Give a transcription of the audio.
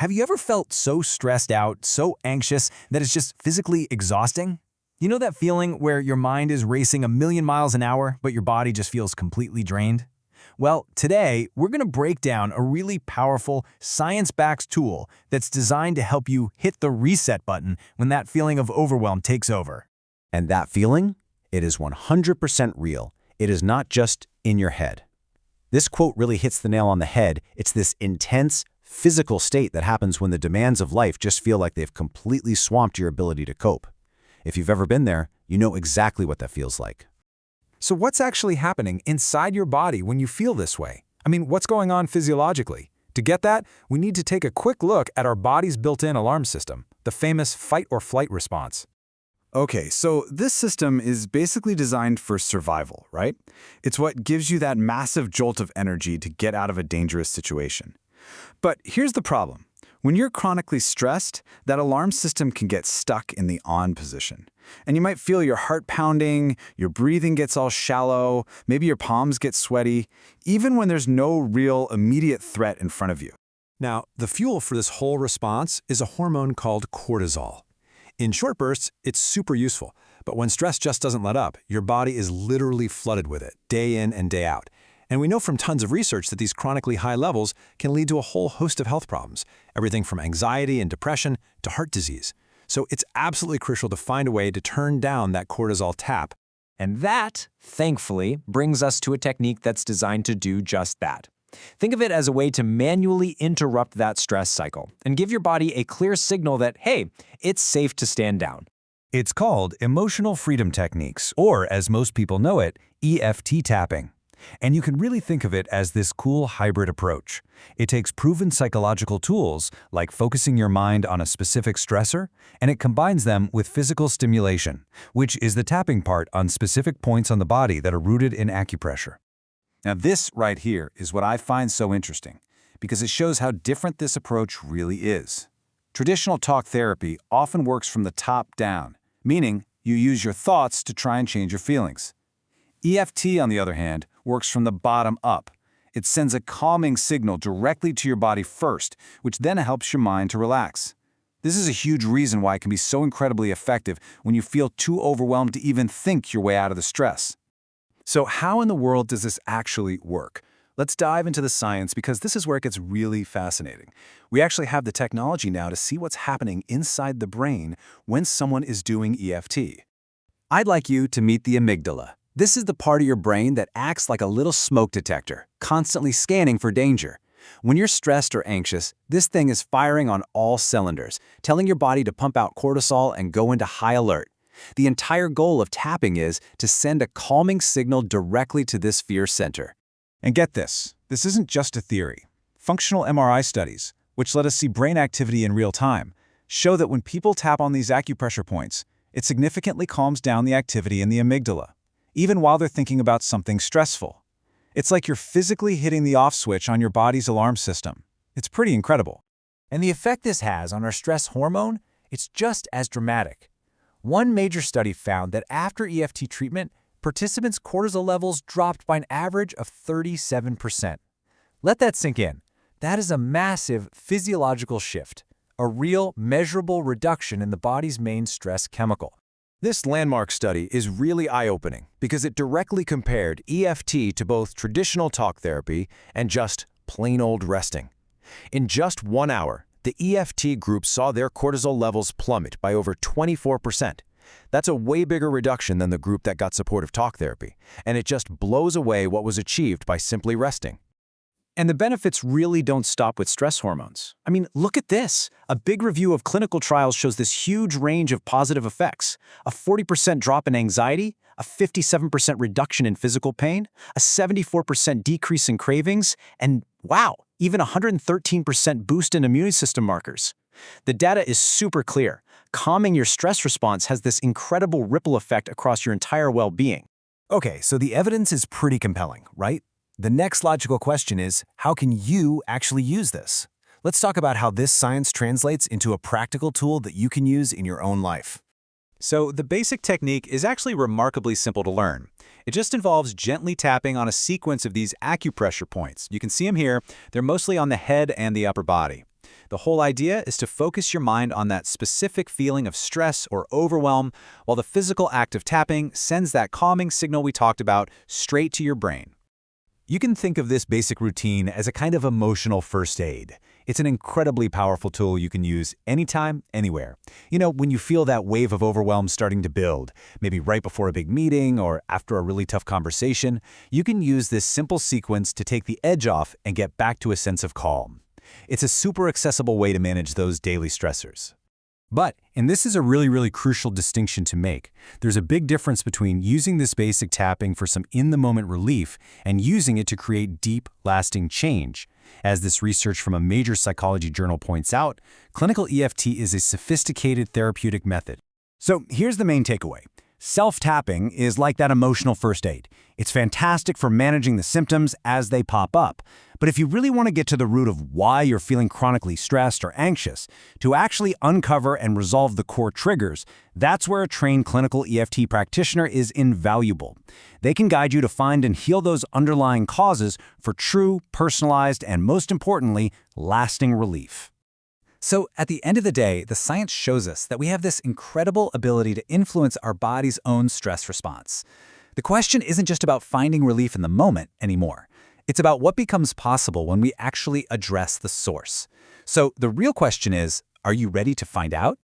Have you ever felt so stressed out, so anxious, that it's just physically exhausting? You know that feeling where your mind is racing a million miles an hour, but your body just feels completely drained? Well, today, we're going to break down a really powerful, science-backed tool that's designed to help you hit the reset button when that feeling of overwhelm takes over. And that feeling? It is 100% real. It is not just in your head. This quote really hits the nail on the head. It's this intense, physical state that happens when the demands of life just feel like they've completely swamped your ability to cope. If you've ever been there, you know exactly what that feels like. So what's actually happening inside your body when you feel this way? I mean, what's going on physiologically? To get that, we need to take a quick look at our body's built-in alarm system, the famous fight or flight response. Okay, so this system is basically designed for survival, right? It's what gives you that massive jolt of energy to get out of a dangerous situation. But here's the problem. When you're chronically stressed, that alarm system can get stuck in the on position. And you might feel your heart pounding, your breathing gets all shallow, maybe your palms get sweaty, even when there's no real immediate threat in front of you. Now, the fuel for this whole response is a hormone called cortisol. In short bursts, it's super useful, but when stress just doesn't let up, your body is literally flooded with it, day in and day out. And we know from tons of research that these chronically high levels can lead to a whole host of health problems, everything from anxiety and depression to heart disease. So it's absolutely crucial to find a way to turn down that cortisol tap. And that, thankfully, brings us to a technique that's designed to do just that. Think of it as a way to manually interrupt that stress cycle and give your body a clear signal that, hey, it's safe to stand down. It's called emotional freedom techniques, or as most people know it, EFT tapping. And you can really think of it as this cool hybrid approach. It takes proven psychological tools, like focusing your mind on a specific stressor, and it combines them with physical stimulation, which is the tapping part on specific points on the body that are rooted in acupressure. Now this right here is what I find so interesting, because it shows how different this approach really is. Traditional talk therapy often works from the top down, meaning you use your thoughts to try and change your feelings. EFT, on the other hand, works from the bottom up. It sends a calming signal directly to your body first, which then helps your mind to relax. This is a huge reason why it can be so incredibly effective when you feel too overwhelmed to even think your way out of the stress. So how in the world does this actually work? Let's dive into the science because this is where it gets really fascinating. We actually have the technology now to see what's happening inside the brain when someone is doing EFT. I'd like you to meet the amygdala. This is the part of your brain that acts like a little smoke detector, constantly scanning for danger. When you're stressed or anxious, this thing is firing on all cylinders, telling your body to pump out cortisol and go into high alert. The entire goal of tapping is to send a calming signal directly to this fear center. And get this isn't just a theory. Functional MRI studies, which let us see brain activity in real time, show that when people tap on these acupressure points, it significantly calms down the activity in the amygdala, even while they're thinking about something stressful. It's like you're physically hitting the off switch on your body's alarm system. It's pretty incredible. And the effect this has on our stress hormone, it's just as dramatic. One major study found that after EFT treatment, participants' cortisol levels dropped by an average of 37%. Let that sink in. That is a massive physiological shift, a real, measurable reduction in the body's main stress chemical. This landmark study is really eye-opening because it directly compared EFT to both traditional talk therapy and just plain old resting. In just 1 hour, the EFT group saw their cortisol levels plummet by over 24%. That's a way bigger reduction than the group that got supportive talk therapy, and it just blows away what was achieved by simply resting. And the benefits really don't stop with stress hormones. I mean, look at this. A big review of clinical trials shows this huge range of positive effects. A 40% drop in anxiety, a 57% reduction in physical pain, a 74% decrease in cravings, and wow, even a 113% boost in immune system markers. The data is super clear. Calming your stress response has this incredible ripple effect across your entire well-being. Okay, so the evidence is pretty compelling, right? The next logical question is, how can you actually use this? Let's talk about how this science translates into a practical tool that you can use in your own life. So the basic technique is actually remarkably simple to learn. It just involves gently tapping on a sequence of these acupressure points. You can see them here. They're mostly on the head and the upper body. The whole idea is to focus your mind on that specific feeling of stress or overwhelm, while the physical act of tapping sends that calming signal we talked about straight to your brain. You can think of this basic routine as a kind of emotional first aid. It's an incredibly powerful tool you can use anytime, anywhere. When you feel that wave of overwhelm starting to build, maybe right before a big meeting or after a really tough conversation, you can use this simple sequence to take the edge off and get back to a sense of calm. It's a super accessible way to manage those daily stressors. But, and this is a really crucial distinction to make, there's a big difference between using this basic tapping for some in-the-moment relief and using it to create deep, lasting change. As this research from a major psychology journal points out, clinical EFT is a sophisticated therapeutic method. So here's the main takeaway. Self-tapping is like that emotional first aid. It's fantastic for managing the symptoms as they pop up. But if you really want to get to the root of why you're feeling chronically stressed or anxious, to actually uncover and resolve the core triggers, that's where a trained clinical EFT practitioner is invaluable. They can guide you to find and heal those underlying causes for true, personalized, and most importantly, lasting relief. So at the end of the day, the science shows us that we have this incredible ability to influence our body's own stress response. The question isn't just about finding relief in the moment anymore. It's about what becomes possible when we actually address the source. So the real question is, are you ready to find out?